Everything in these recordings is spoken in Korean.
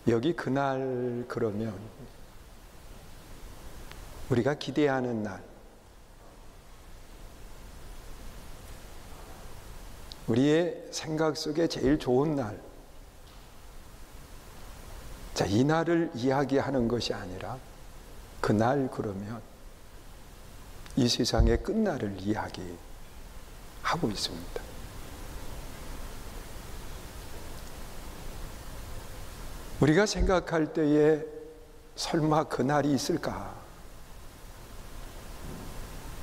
여기 그날 그러면 우리가 기대하는 날, 우리의 생각 속에 제일 좋은 날, 자, 이 날을 이야기하는 것이 아니라 그날 그러면 이 세상의 끝날을 이야기하고 있습니다. 우리가 생각할 때에 설마 그날이 있을까?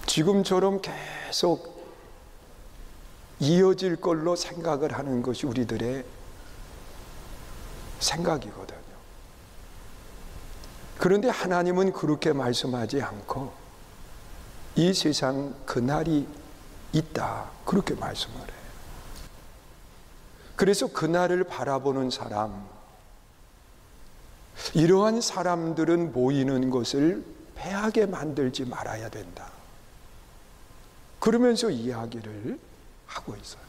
지금처럼 계속 이어질 걸로 생각을 하는 것이 우리들의 생각이거든요. 그런데 하나님은 그렇게 말씀하지 않고 이 세상 그날이 있다, 그렇게 말씀을 해요. 그래서 그날을 바라보는 사람, 이러한 사람들은 모이는 것을 패하게 만들지 말아야 된다, 그러면서 이야기를 하고 있어요.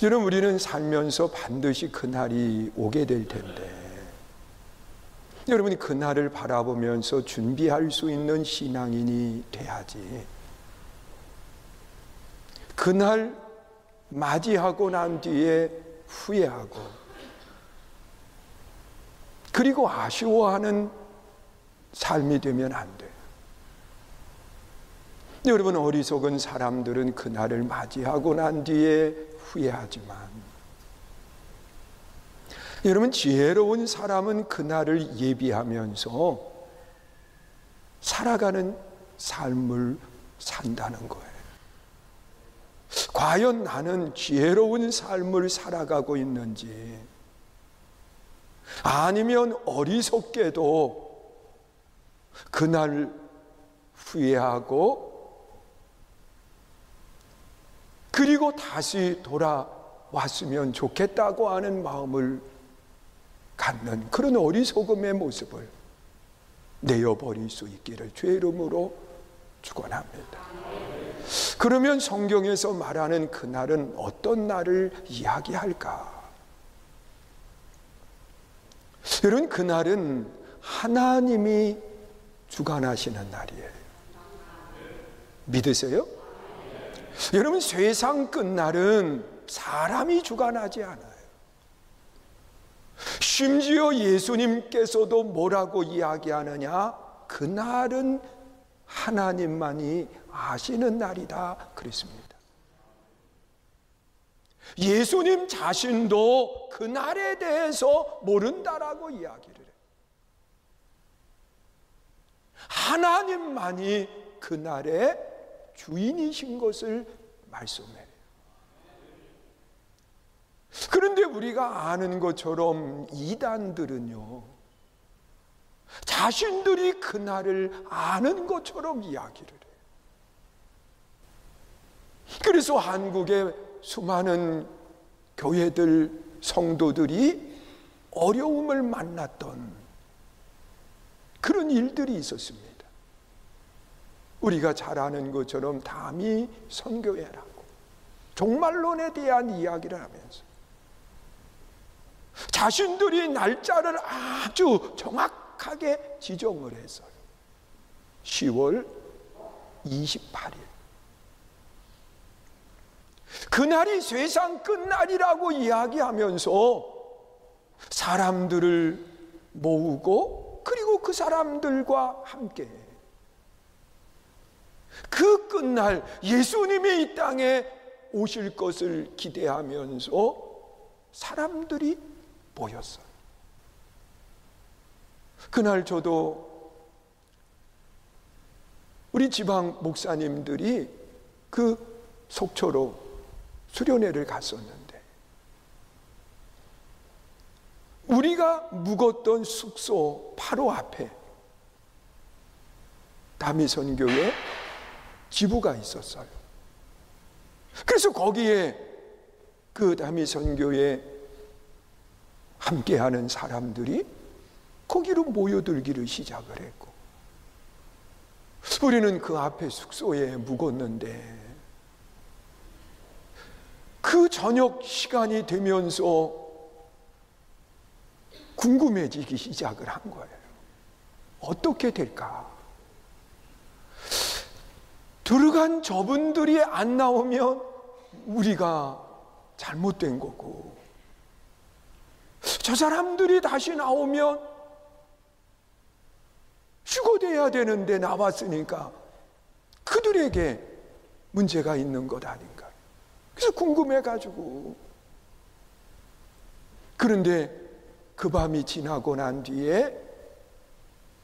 여러분, 우리는 살면서 반드시 그날이 오게 될 텐데 여러분이 그날을 바라보면서 준비할 수 있는 신앙인이 돼야지, 그날 맞이하고 난 뒤에 후회하고 그리고 아쉬워하는 삶이 되면 안 돼요. 여러분, 어리석은 사람들은 그날을 맞이하고 난 뒤에 후회하지만 여러분, 지혜로운 사람은 그날을 예비하면서 살아가는 삶을 산다는 거예요. 과연 나는 지혜로운 삶을 살아가고 있는지, 아니면 어리석게도 그날 후회하고 그리고 다시 돌아왔으면 좋겠다고 하는 마음을 갖는 그런 어리석음의 모습을 내어버릴 수 있기를 주의 이름으로 축원합니다. 그러면 성경에서 말하는 그날은 어떤 날을 이야기할까? 여러분, 그날은 하나님이 주관하시는 날이에요. 믿으세요? 여러분, 세상 끝날은 사람이 주관하지 않아요. 심지어 예수님께서도 뭐라고 이야기하느냐? 그날은 하나님만이 아시는 날이다 그랬습니다. 예수님 자신도 그날에 대해서 모른다라고 이야기를 해요. 하나님만이 그날의 주인이신 것을 말씀해요. 그런데 우리가 아는 것처럼 이단들은요, 자신들이 그날을 아는 것처럼 이야기를 해요. 그래서 한국의 수많은 교회들, 성도들이 어려움을 만났던 그런 일들이 있었습니다. 우리가 잘 아는 것처럼 담이 선교회라고 종말론에 대한 이야기를 하면서 자신들이 날짜를 아주 정확하게 지정을 했어요. 10월 28일. 그날이 세상 끝날이라고 이야기하면서 사람들을 모으고 그리고 그 사람들과 함께 그 끝날 예수님이 이 땅에 오실 것을 기대하면서 사람들이 모였어요. 그날 저도 우리 지방 목사님들이 그 속초로 수련회를 갔었는데 우리가 묵었던 숙소 바로 앞에 다미선교회 지부가 있었어요. 그래서 거기에 그 다미선교회 함께하는 사람들이 거기로 모여들기를 시작을 했고 우리는 그 앞에 숙소에 묵었는데 그 저녁 시간이 되면서 궁금해지기 시작을 한 거예요. 어떻게 될까? 들어간 저분들이 안 나오면 우리가 잘못된 거고, 저 사람들이 다시 나오면 휴거돼야 되는데 나왔으니까 그들에게 문제가 있는 것 아닌가. 그래서 궁금해가지고. 그런데 그 밤이 지나고 난 뒤에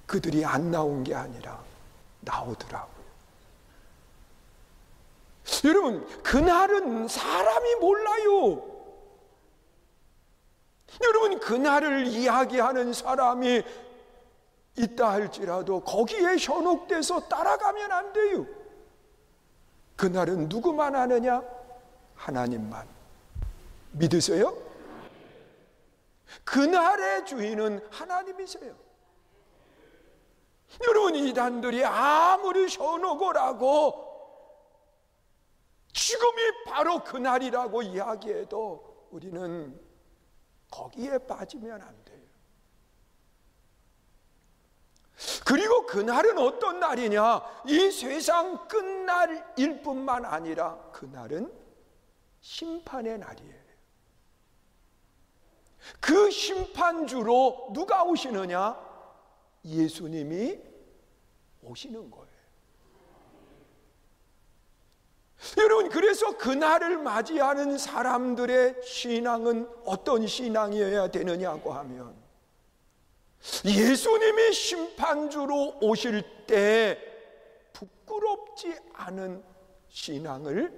그들이 안 나온 게 아니라 나오더라고요. 여러분, 그날은 사람이 몰라요. 여러분, 그날을 이야기하는 사람이 있다 할지라도 거기에 현혹돼서 따라가면 안 돼요. 그날은 누구만 아느냐? 하나님만. 믿으세요? 그날의 주인은 하나님이세요. 여러분, 이단들이 아무리 현혹을 하고 지금이 바로 그날이라고 이야기해도 우리는 거기에 빠지면 안 돼요. 그리고 그날은 어떤 날이냐? 이 세상 끝날일 뿐만 아니라 그날은 심판의 날이에요. 그 심판주로 누가 오시느냐? 예수님이 오시는 거예요. 여러분, 그래서 그날을 맞이하는 사람들의 신앙은 어떤 신앙이어야 되느냐고 하면, 예수님이 심판주로 오실 때 부끄럽지 않은 신앙을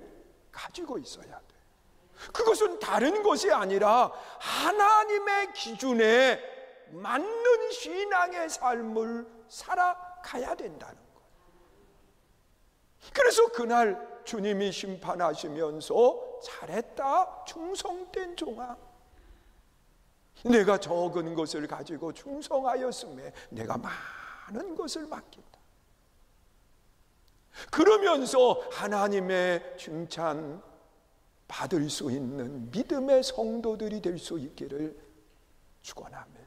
가지고 있어야 돼요. 그것은 다른 것이 아니라 하나님의 기준에 맞는 신앙의 삶을 살아가야 된다는 거예요. 그래서 그날 주님이 심판하시면서 잘했다, 충성된 종아, 내가 적은 것을 가지고 충성하였음에 내가 많은 것을 맡긴다. 그러면서 하나님의 칭찬 받을 수 있는 믿음의 성도들이 될 수 있기를 축원합니다.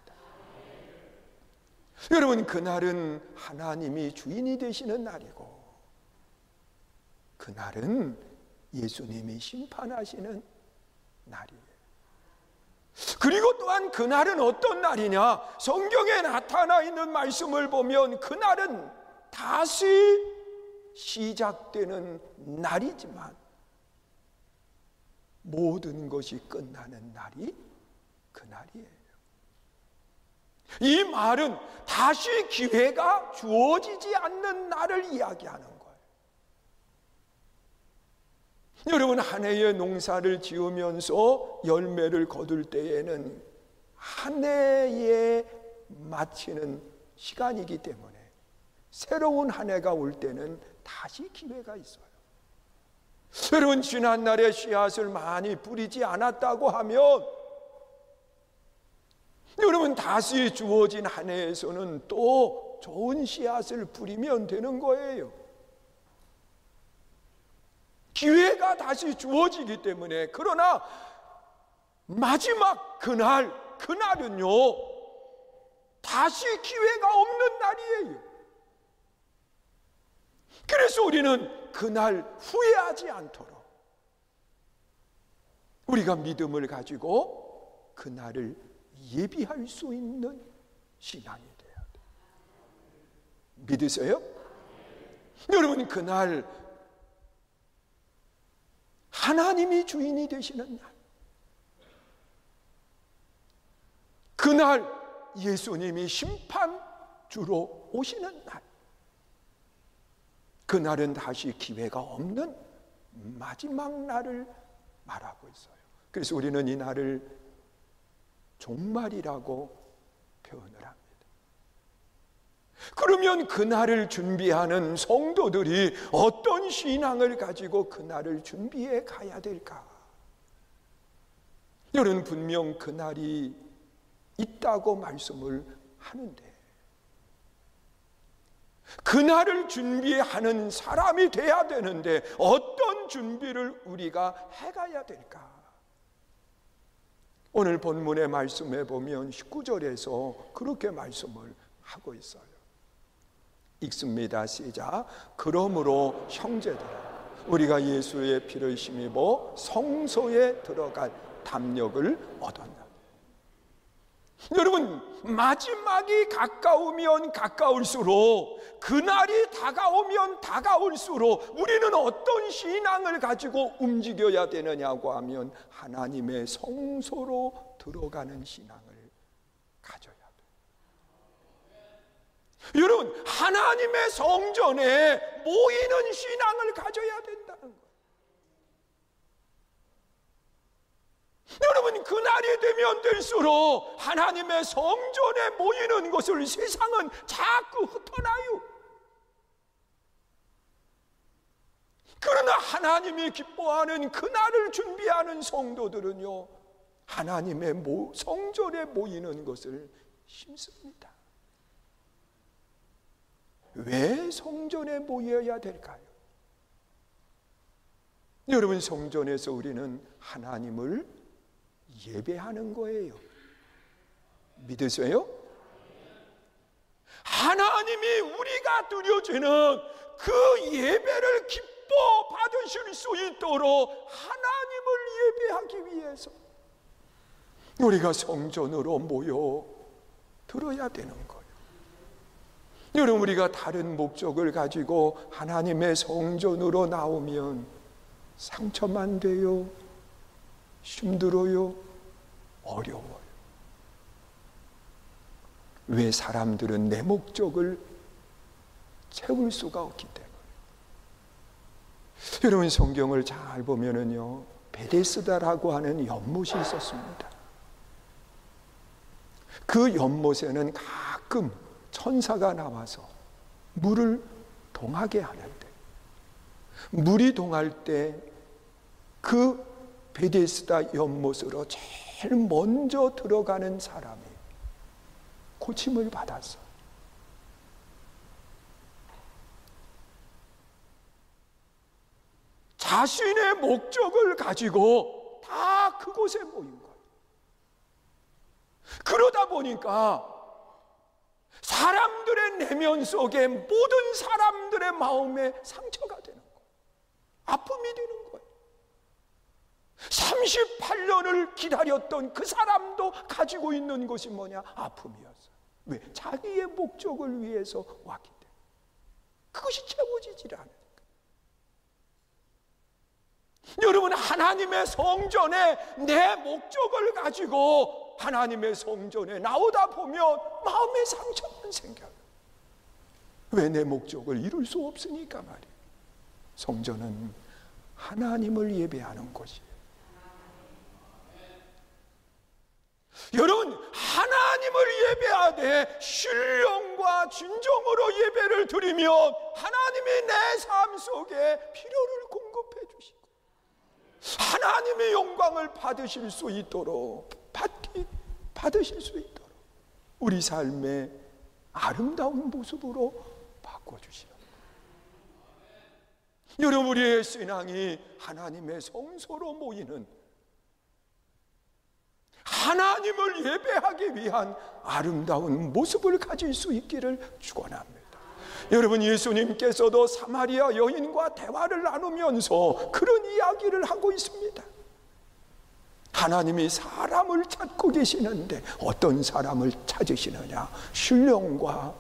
여러분, 그날은 하나님이 주인이 되시는 날이고, 그날은 예수님이 심판하시는 날이에요. 그리고 또한 그날은 어떤 날이냐? 성경에 나타나 있는 말씀을 보면 그날은 다시 시작되는 날이지만 모든 것이 끝나는 날이 그날이에요. 이 말은 다시 기회가 주어지지 않는 날을 이야기하는 거예요. 여러분, 한 해의 농사를 지으면서 열매를 거둘 때에는 한 해에 마치는 시간이기 때문에 새로운 한 해가 올 때는 다시 기회가 있어요. 여러분, 지난날에 씨앗을 많이 뿌리지 않았다고 하면 여러분, 다시 주어진 한 해에서는 또 좋은 씨앗을 뿌리면 되는 거예요. 기회가 다시 주어지기 때문에. 그러나 마지막 그날은요, 다시 기회가 없는 날이에요. 그래서 우리는 그날 후회하지 않도록 우리가 믿음을 가지고 그날을 예비할 수 있는 신앙이 돼야 돼요. 믿으세요? 여러분, 그날 하나님이 주인이 되시는 날, 그날 예수님이 심판주로 오시는 날, 그날은 다시 기회가 없는 마지막 날을 말하고 있어요. 그래서 우리는 이 날을 종말이라고 표현을 합니다. 그러면 그날을 준비하는 성도들이 어떤 신앙을 가지고 그날을 준비해 가야 될까? 여러분, 분명 그날이 있다고 말씀을 하는데 그날을 준비하는 사람이 돼야 되는데 어떤 준비를 우리가 해가야 될까? 오늘 본문의 말씀에 보면 19절에서 그렇게 말씀을 하고 있어요. 읽습니다. 시작. 그러므로 형제들아, 우리가 예수의 피를 힘입어 성소에 들어갈 담력을 얻었나. 여러분, 마지막이 가까우면 가까울수록, 그날이 다가오면 다가올수록 우리는 어떤 신앙을 가지고 움직여야 되느냐고 하면 하나님의 성소로 들어가는 신앙을 가져야 돼요. 여러분, 하나님의 성전에 모이는 신앙을 가져야 된다는 거예요. 여러분, 그날이 되면 될수록 하나님의 성전에 모이는 것을 세상은 자꾸 흩어놔요. 그러나 하나님이 기뻐하는 그날을 준비하는 성도들은요, 하나님의 성전에 모이는 것을 힘씁니다. 왜 성전에 모여야 될까요? 여러분, 성전에서 우리는 하나님을 예배하는 거예요. 믿으세요? 하나님이 우리가 드려지는 그 예배를 기뻐 받으실 수 있도록 하나님을 예배하기 위해서 우리가 성전으로 모여 들어야 되는 거예요. 여러분, 우리가 다른 목적을 가지고 하나님의 성전으로 나오면 상처만 돼요, 힘들어요, 어려워요. 왜? 사람들은 내 목적을 채울 수가 없기 때문에. 여러분, 성경을 잘 보면은요, 베데스다라고 하는 연못이 있었습니다. 그 연못에는 가끔 천사가 나와서 물을 동하게 하는데, 물이 동할 때 그 베데스다 연못으로 제일 먼저 들어가는 사람이 고침을 받았어. 자신의 목적을 가지고 다 그곳에 모인 거예요. 그러다 보니까 사람들의 내면 속에 모든 사람들의 마음에 상처가 되는 거예요. 아픔이 되는 거예요. 38년을 기다렸던 그 사람도 가지고 있는 것이 뭐냐? 아픔이었어요. 왜? 자기의 목적을 위해서 왔기 때문에. 그것이 채워지질 않으니까. 여러분, 하나님의 성전에 내 목적을 가지고 하나님의 성전에 나오다 보면 마음의 상처만 생겨요. 왜? 내 목적을 이룰 수 없으니까 말이에요. 성전은 하나님을 예배하는 곳이에요. 여러분, 하나님을 예배하되 신령과 진정으로 예배를 드리면 하나님이 내 삶 속에 필요를 공급해 주시고 하나님의 영광을 받으실 수 있도록 받으실 수 있도록 우리 삶의 아름다운 모습으로 바꿔주시는 거예요. 여러분, 우리의 신앙이 하나님의 성소로 모이는, 하나님을 예배하기 위한 아름다운 모습을 가질 수 있기를 축원합니다. 여러분, 예수님께서도 사마리아 여인과 대화를 나누면서 그런 이야기를 하고 있습니다. 하나님이 사람을 찾고 계시는데 어떤 사람을 찾으시느냐? 신령과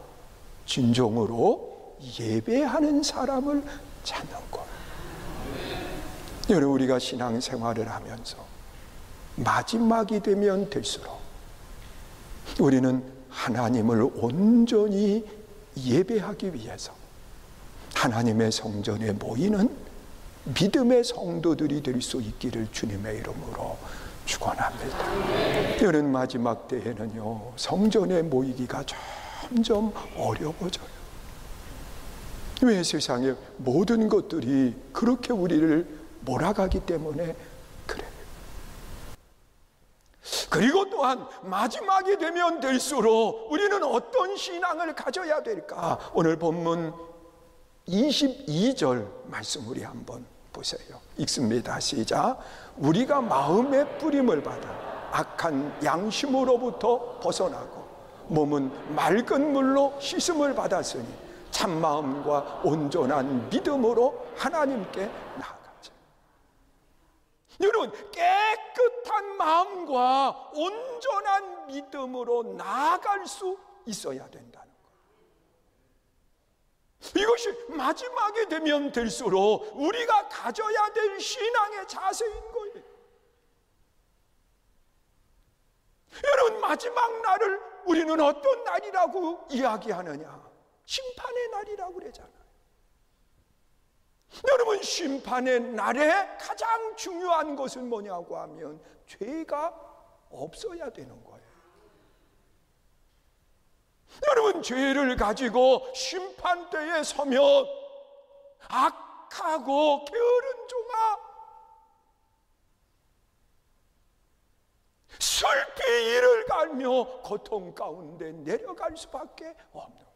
진정으로 예배하는 사람을 찾는 것. 여러분, 우리가 신앙생활을 하면서 마지막이 되면 될수록 우리는 하나님을 온전히 예배하기 위해서 하나님의 성전에 모이는 믿음의 성도들이 될 수 있기를 주님의 이름으로 축원합니다. 여러분, 마지막 때에는요, 성전에 모이기가 점점 어려워져요. 왜? 세상의 모든 것들이 그렇게 우리를 몰아가기 때문에 그래요. 그리고 또한 마지막이 되면 될수록 우리는 어떤 신앙을 가져야 될까? 오늘 본문 22절 말씀 우리 한번 보세요. 읽습니다. 시작. 우리가 마음의 뿌림을 받아 악한 양심으로부터 벗어나고 몸은 맑은 물로 씻음을 받았으니 참마음과 온전한 믿음으로 하나님께 나아가자. 여러분, 깨끗한 마음과 온전한 믿음으로 나아갈 수 있어야 된다는 거예요. 이것이 마지막에 되면 될수록 우리가 가져야 될 신앙의 자세인 거예요. 여러분, 마지막 날을 우리는 어떤 날이라고 이야기하느냐? 심판의 날이라고 그러잖아요. 여러분, 심판의 날에 가장 중요한 것은 뭐냐고 하면 죄가 없어야 되는 거예요. 여러분, 죄를 가지고 심판대에 서면 악하고 게으른 종아, 슬피 이를 갈며 고통 가운데 내려갈 수밖에 없는 것.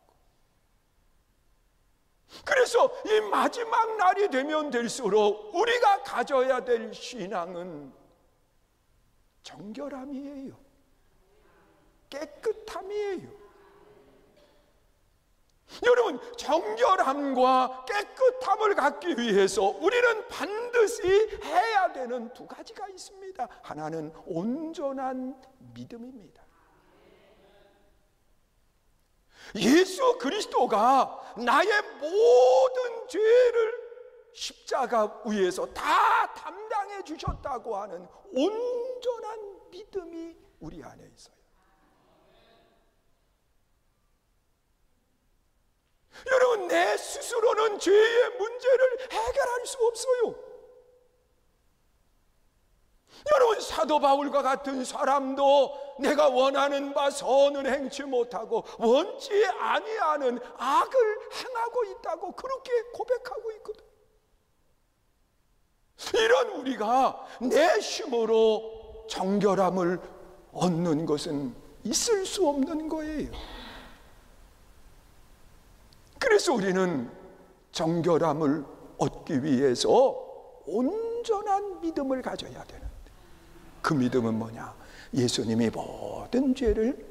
그래서 이 마지막 날이 되면 될수록 우리가 가져야 될 신앙은 정결함이에요. 깨끗함이에요. 여러분, 정결함과 깨끗함을 갖기 위해서 우리는 반드시 해야 되는 두 가지가 있습니다. 하나는 온전한 믿음입니다. 예수 그리스도가 나의 모든 죄를 십자가 위에서 다 담당해 주셨다고 하는 온전한 믿음이 우리 안에 있어요. 여러분, 내 스스로는 죄의 문제를 해결할 수 없어요. 여러분, 사도 바울과 같은 사람도 내가 원하는 바 선을 행치 못하고 원치 아니하는 악을 행하고 있다고 그렇게 고백하고 있거든. 이런 우리가 내 힘으로 정결함을 얻는 것은 있을 수 없는 거예요. 그래서 우리는 정결함을 얻기 위해서 온전한 믿음을 가져야 되는데, 그 믿음은 뭐냐? 예수님이 모든 죄를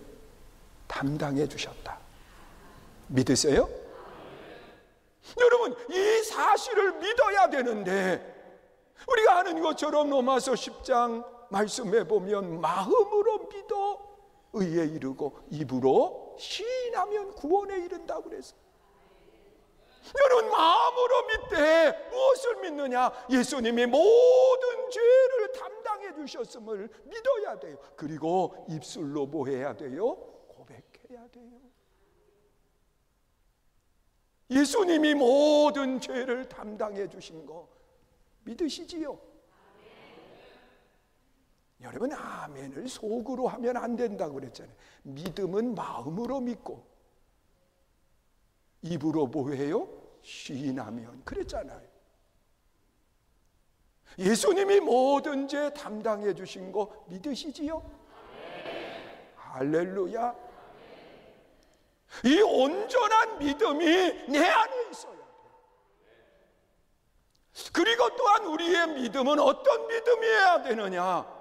담당해 주셨다. 믿으세요? 여러분, 이 사실을 믿어야 되는데 우리가 아는 것처럼 로마서 10장 말씀해 보면 마음으로 믿어 의에 이르고 입으로 시인하면 구원에 이른다고 그랬어요. 여러분, 마음으로 믿되 무엇을 믿느냐? 예수님이 모든 죄를 담당해 주셨음을 믿어야 돼요. 그리고 입술로 뭐 해야 돼요? 고백해야 돼요. 예수님이 모든 죄를 담당해 주신 거 믿으시지요? 여러분, 아멘을 속으로 하면 안 된다고 그랬잖아요. 믿음은 마음으로 믿고 입으로 뭐해요? 시인하면 그랬잖아요. 예수님이 모든 죄 담당해 주신 거 믿으시지요? 할렐루야. 이 온전한 믿음이 내 안에 있어야 돼요. 그리고 또한 우리의 믿음은 어떤 믿음이어야 되느냐?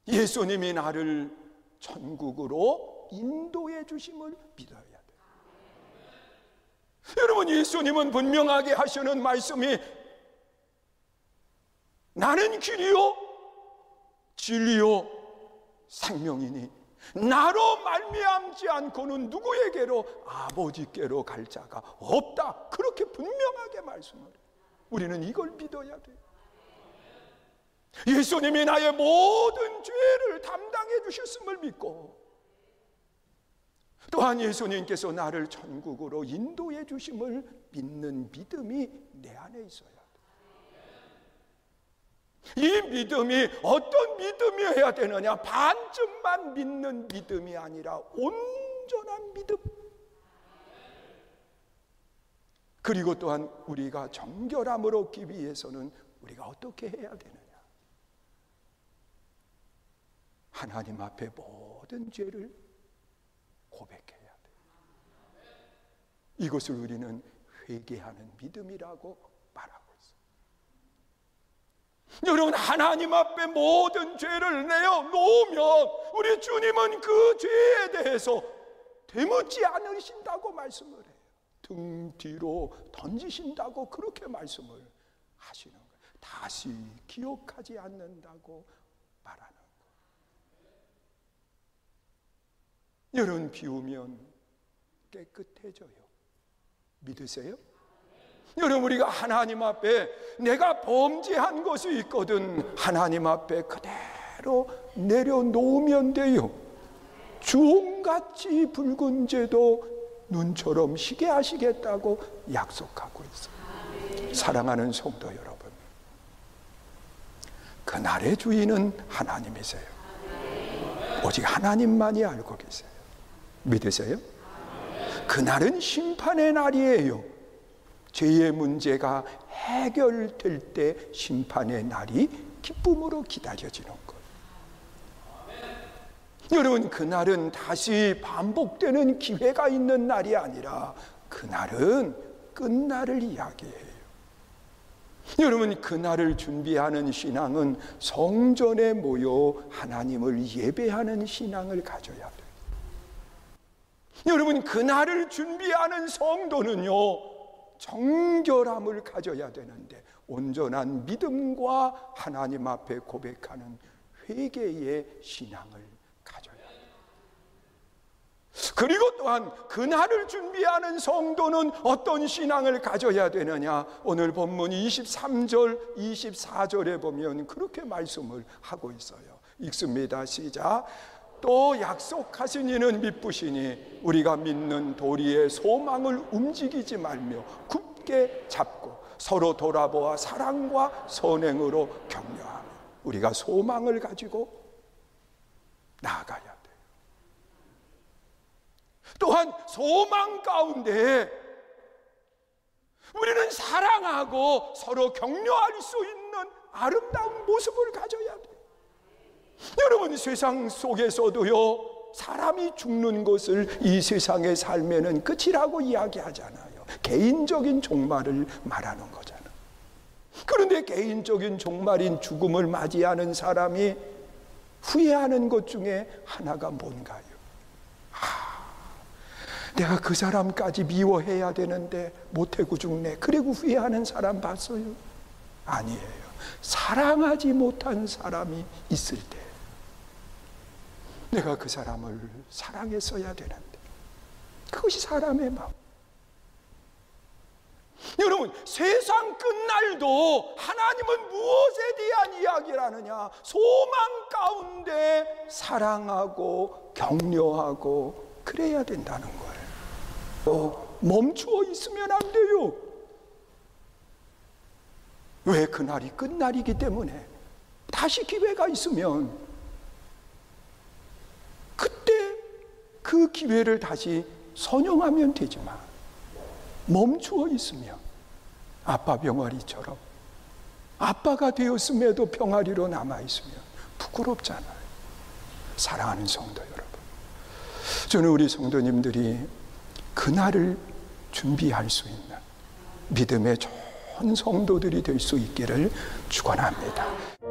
예수님이 나를 천국으로 인도해 주심을 믿어야 돼요. 여러분, 예수님은 분명하게 하시는 말씀이 나는 길이요 진리요 생명이니 나로 말미암지 않고는 누구에게로 아버지께로 갈 자가 없다. 그렇게 분명하게 말씀을 해요. 우리는 이걸 믿어야 돼요. 예수님이 나의 모든 죄를 담당해 주셨음을 믿고 또한 예수님께서 나를 천국으로 인도해 주심을 믿는 믿음이 내 안에 있어야 돼. 이 믿음이 어떤 믿음이어야 되느냐? 반쯤만 믿는 믿음이 아니라 온전한 믿음. 그리고 또한 우리가 정결함을 얻기 위해서는 우리가 어떻게 해야 되느냐? 하나님 앞에 모든 죄를 고백해야 돼. 이것을 우리는 회개하는 믿음이라고 말하고 여러분, 하나님 앞에 모든 죄를 내어놓으면 우리 주님은 그 죄에 대해서 되묻지 않으신다고 말씀을 해요. 등 뒤로 던지신다고 그렇게 말씀을 하시는 거예요. 다시 기억하지 않는다고 말하는 거예요. 여러분, 비우면 깨끗해져요. 믿으세요? 여러분, 우리가 하나님 앞에 내가 범죄한 것이 있거든 하나님 앞에 그대로 내려놓으면 돼요. 주홍같이 붉은 죄도 눈처럼 희게 하시겠다고 약속하고 있어요. 사랑하는 성도 여러분, 그날의 주인은 하나님이세요. 오직 하나님만이 알고 계세요. 믿으세요? 그날은 심판의 날이에요. 죄의 문제가 해결될 때 심판의 날이 기쁨으로 기다려지는 것. 여러분, 그날은 다시 반복되는 기회가 있는 날이 아니라 그날은 끝날을 이야기해요. 여러분, 그날을 준비하는 신앙은 성전에 모여 하나님을 예배하는 신앙을 가져야 돼요. 여러분, 그날을 준비하는 성도는요, 정결함을 가져야 되는데 온전한 믿음과 하나님 앞에 고백하는 회개의 신앙을 가져야 돼요. 그리고 또한 그날을 준비하는 성도는 어떤 신앙을 가져야 되느냐? 오늘 본문 23절, 24절에 보면 그렇게 말씀을 하고 있어요. 읽습니다. 시작. 또 약속하신 이는 미쁘시니 우리가 믿는 도리의 소망을 움직이지 말며 굳게 잡고 서로 돌아보아 사랑과 선행으로 격려하며 우리가 소망을 가지고 나아가야 돼요. 또한 소망 가운데 우리는 사랑하고 서로 격려할 수 있는 아름다운 모습을 가져야 돼요. 여러분, 세상 속에서도요, 사람이 죽는 것을 이 세상의 삶에는 끝이라고 이야기하잖아요. 개인적인 종말을 말하는 거잖아요. 그런데 개인적인 종말인 죽음을 맞이하는 사람이 후회하는 것 중에 하나가 뭔가요? 내가 그 사람까지 미워해야 되는데 못하고 죽네. 그리고 후회하는 사람 봤어요? 아니에요. 사랑하지 못한 사람이 있을 때 내가 그 사람을 사랑했어야 되는데, 그것이 사람의 마음. 여러분, 세상 끝날도 하나님은 무엇에 대한 이야기를 하느냐? 소망 가운데 사랑하고 격려하고 그래야 된다는 거예요. 멈추어 있으면 안 돼요. 왜? 그날이 끝날이기 때문에. 다시 기회가 있으면 그때 그 기회를 다시 선용하면 되지만, 멈추어 있으면 아빠 병아리처럼 아빠가 되었음에도 병아리로 남아있으면 부끄럽잖아요. 사랑하는 성도 여러분, 저는 우리 성도님들이 그날을 준비할 수 있는 믿음의 좋은 성도들이 될 수 있기를 축원합니다.